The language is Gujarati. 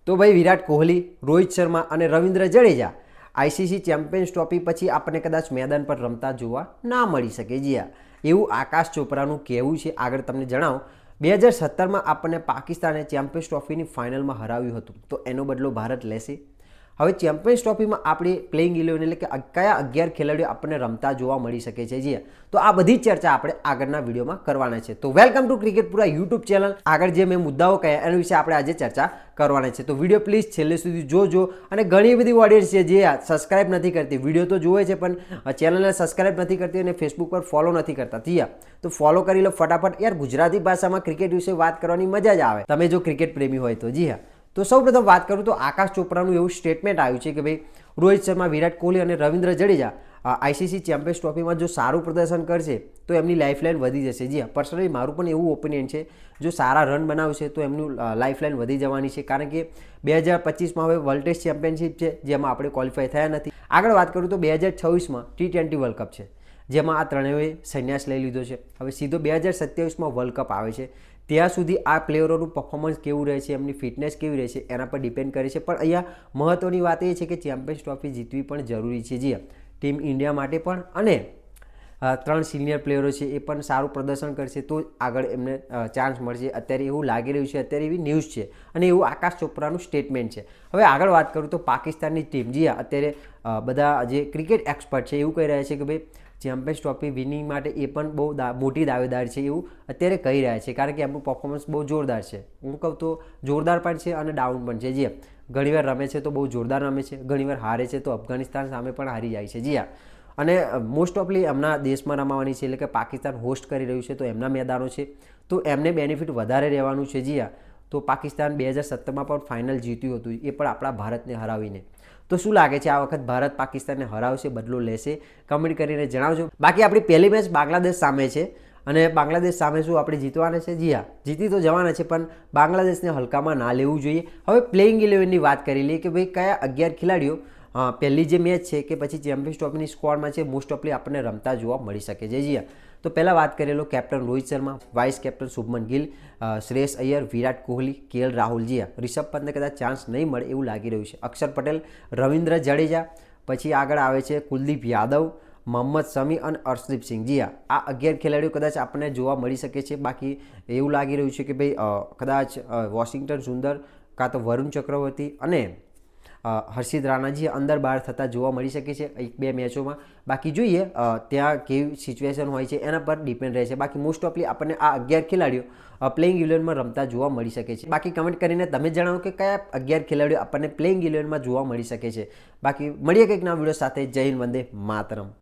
તો ભાઈ વિરાટ કોહલી, રોહિત શર્મા અને Ravindra Jadeja ICC champions trophy પછી આપણને કદાચ મેદાન પર રમતા જોવા ના મળી શકે. જી હા, એવું આકાશ ચોપરાનું કહેવું છે. આગળ તમને જણાવો, 2017માં આપણને પાકિસ્તાને ચેમ્પિયન્સ ટ્રોફીની ફાઇનલમાં હરાવ્યું હતું, તો એનો બદલો ભારત લેશે. હવે ચેમ્પિયન્સ ટ્રોફીમાં આપણે પ્લેઇંગ 11 એટલે કે કયા 11 ખેલાડીઓ આપણને રમતા જોવા મળી શકે છે. જી તો આ બધી જ ચર્ચા આપણે આગળના વિડીયોમાં કરવાના છે. તો વેલકમ ટુ ક્રિકેટપુરા યુટ્યુબ ચેનલ. આગળ જે મેં મુદ્દાઓ કહ્યા એના વિશે આપણે આજે ચર્ચા કરવાના છે. તો વિડીયો પ્લીઝ છેલ્લે સુધી જોજો. અને ઘણી બધી ઓડિયન્સ છે જે સબસ્ક્રાઇબ નથી કરતી, વિડીયો તો જોવે છે પણ ચેનલને સબસ્ક્રાઇબ નથી કરતી અને ફેસબુક પર ફોલો નથી કરતા. જી તો ફોલો કરી લો ફટાફટ. યાર, ગુજરાતી ભાષામાં ક્રિકેટ વિશે વાત કરવાની મજા જ આવે તમે જો ક્રિકેટ પ્રેમી હોય તો. જી હા, તો સૌપ્રથમ વાત કરું તો આકાશ ચોપરાનું એવું સ્ટેટમેન્ટ આવ્યું છે કે ભાઈ રોહિત શર્મા, વિરાટ કોહલી અને રવિન્દ્ર જડેજા આઈસીસી ચેમ્પિયન્સ ટ્રોફીમાં જો સારું પ્રદર્શન કરશે તો એમની લાઇફલાઇન વધી જશે. જી હા, પર્સનલી મારું પણ એવું ઓપિનિયન છે, જો સારા રન બનાવશે તો એમનું લાઇફલાઇન વધી જવાની છે. કારણ કે 2025માં હવે વર્લ્ડ ટેસ્ટ ચેમ્પિયનશિપ છે જેમાં આપણે ક્વોલિફાય થયા નથી. આગળ વાત કરું તો 2026માં T20 વર્લ્ડ કપ છે જેમાં આ ત્રણેય સંન્યાસ લઈ લીધો છે. હવે સીધો 2027માં વર્લ્ડ કપ આવે છે. ત્યાં સુધી આ પ્લેયરોનું પરફોર્મન્સ કેવું રહે છે, એમની ફિટનેસ કેવી રહે છે એના પર ડિપેન્ડ કરે છે. પણ અહીંયા મહત્ત્વની વાત એ છે કે ચેમ્પિયન્સ ટ્રોફી જીતવી પણ જરૂરી છે. જી ટીમ ઇન્ડિયા માટે પણ, અને 3 સિનિયર પ્લેયરો છે એ પણ સારું પ્રદર્શન કરશે તો આગળ એમને ચાન્સ મળશે. અત્યારે એવું લાગી રહ્યું છે, અત્યારે એવી ન્યૂઝ છે અને એવું આકાશ ચોપરાનું સ્ટેટમેન્ટ છે. હવે આગળ વાત કરું તો પાકિસ્તાનની ટીમ, જી અત્યારે બધા જે ક્રિકેટ એક્સપર્ટ છે એવું કહી રહ્યા છે કે ભાઈ ચેમ્પિયન્સ ટ્રોફી વિનિંગ માટે એ પણ બહુ મોટી દાવેદાર છે એવું અત્યારે કહી રહ્યા છે. કારણ કે એમનું પરફોર્મન્સ બહુ જોરદાર છે. હું કહું તો જોરદાર પણ છે અને ડાઉન પણ છે. જી ઘણીવાર રમે છે તો બહુ જોરદાર રમે છે, ઘણીવાર હારે છે તો અફઘાનિસ્તાન સામે પણ હારી જાય છે. જી અને મોસ્ટ ઓફલી એમના દેશમાં રમાવાની છે, એટલે કે પાકિસ્તાન હોસ્ટ કરી રહ્યું છે તો એમના મેદાનો છે તો એમને બેનિફિટ વધારે રહેવાનું છે. જી તો પાકિસ્તાન 2017માં પણ ફાઇનલ જીત્યું હતું, એ પણ આપણા ભારતને હરાવીને. તો શું લાગે છે આ વખત ભારત પાકિસ્તાનને હરાવશે, બદલો લેશે? કમેન્ટ કરીને જણાવજો. બાકી આપણી પહેલી મેચ બાંગ્લાદેશ સામે છે અને બાંગ્લાદેશ સામે શું આપણે જીતવાના છે? જી જીતી તો જવાના છે પણ બાંગ્લાદેશને હલકામાં ના લેવું જોઈએ. હવે પ્લેઇંગ 11ની વાત કરી લઈએ કે ભાઈ કયા 11 ખેલાડીઓ પહેલી જે મેચ છે કે પછી ચેમ્પિયન્સ ટ્રોફીની સ્કોડમાં છે મોસ્ટ ઓફલી આપણને રમતા જોવા મળી શકે છે. જી તો પહેલાં વાત કરી લો captain Rohit Sharma, vice captain Shubman Gill, Shreyas Iyer, Virat Kohli, KL Rahul. જી રિષભ પંતને કદાચ ચાન્સ નહીં મળે એવું લાગી રહ્યું છે. અક્ષર પટેલ, રવિન્દ્ર જડેજા, પછી આગળ આવે છે કુલદીપ યાદવ, મોહમ્મદ શમી અને અર્શદીપ સિંહ. જી આ 11 ખેલાડીઓ કદાચ આપણને જોવા મળી શકે છે. બાકી એવું લાગી રહ્યું છે કે ભાઈ કદાચ વોશિંગ્ટન સુંદર કાં તો વરુણ ચક્રવર્તી અને હર્ષિદ રાણાજી અંદર બહાર થતા જોવા મળી શકે છે 1-2 મેચોમાં. બાકી જોઈએ ત્યાં કેવી સિચ્યુએશન હોય છે એના પર ડિપેન્ડ રહે છે. બાકી મોસ્ટ ઓફલી આપણને આ 11 ખેલાડીઓ પ્લેઇંગ 11માં રમતા જોવા મળી શકે છે. બાકી કમેન્ટ કરીને તમે જણાવો કે કયા 11 ખેલાડીઓ આપણને પ્લેઇંગ 11માં જોવા મળી શકે છે. બાકી મળીએ કંઈક નવા વિડીયો સાથે. જય હિન્દ, વંદે માતરમ.